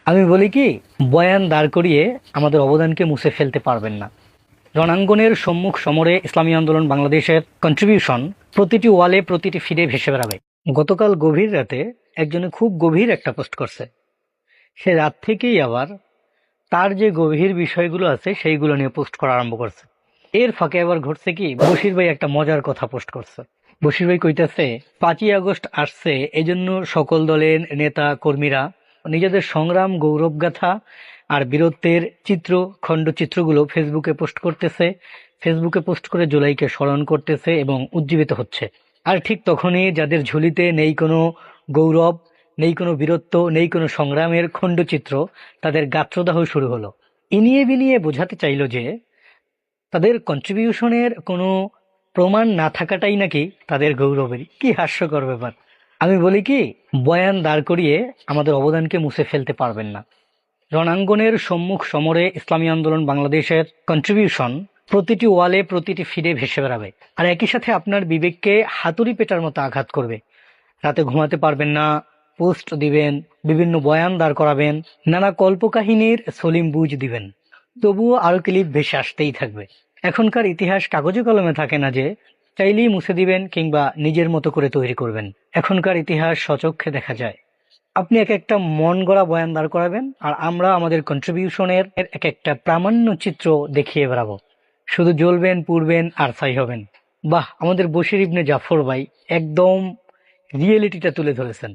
আমি বলি কি, বয়ান দাঁড় করিয়ে আমাদের অবদানকে মুছে ফেলতে পারবেন না। রণাঙ্গনের সম্মুখ সমরে ইসলামী আন্দোলন বাংলাদেশের কন্ট্রিবিউশন প্রতিটি ওয়ালে প্রতিটি ফিডে ভেসে বেড়াবে। গতকাল গভীর রাতে একজনে খুব গভীর একটা পোস্ট করছে। সে রাত থেকেই আবার তার যে গভীর বিষয়গুলো আছে সেইগুলো নিয়ে পোস্ট করা আরম্ভ করছে। এর ফাঁকে আবার ঘটছে কি, বশির ভাই একটা মজার কথা পোস্ট করছে। বশির ভাই কইতাছে 5ই আগস্ট আসছে, এজন্য সকল দলের নেতা কর্মীরা নিজেদের সংগ্রাম, গৌরবগাথা আর বীরত্বের খণ্ডচিত্রগুলো ফেসবুকে পোস্ট করতেছে। ফেসবুকে পোস্ট করে জুলাইকে স্মরণ করতেছে এবং উজ্জীবিত হচ্ছে। আর ঠিক তখনই যাদের ঝুলিতে নেই কোনো গৌরব, নেই কোনো বীরত্ব, নেই কোনো সংগ্রামের খণ্ডচিত্র, তাদের গাত্রদাহ শুরু হলো। ইনিয়ে বিনিয়ে বোঝাতে চাইলো যে তাদের কন্ট্রিবিউশনের কোনো প্রমাণ না থাকাটাই নাকি তাদের গৌরবের। কি হাস্যকর ব্যাপার! আমি বলি কি, বয়ান দাঁড় করিয়ে আমাদের অবদানকে মুছে ফেলতে পারবেন না। রণাঙ্গনের সম্মুখ সমরে ইসলামী আন্দোলন বাংলাদেশের কন্ট্রিবিউশন প্রতিটি ওয়ালে প্রতিটি ফিডে ভেসে বেড়াবে। আর একই সাথে আপনার বিবেককে হাতুড়ি পেটার মতো আঘাত করবে। রাতে ঘুমাতে পারবেন না, পোস্ট দিবেন, বিভিন্ন বয়ান দাঁড় করাবেন, নানা কল্পকাহিনীর সলিম বুঝ দিবেন, তবুও আরো ক্লিপ ভেসে আসতেই থাকবে। এখনকার ইতিহাস কাগজে কলমে থাকে না যে চাইলেই মুছে দিবেন কিংবা নিজের মতো করে তৈরি করবেন। এখনকার ইতিহাস সচক্ষে দেখা যায়। আপনি এক একটা মন গড়া বয়ান দাঁড় করাবেন আর আমরা আমাদের কন্ট্রিবিউশনের এক একটা প্রামাণ্য চিত্র দেখিয়ে বেড়াবো। শুধু জ্বলবেন, পুড়বেন আর ছাই হবেন। বাহ, আমাদের বশির ইবনে জাফর ভাই একদম রিয়েলিটিটা তুলে ধরেছেন।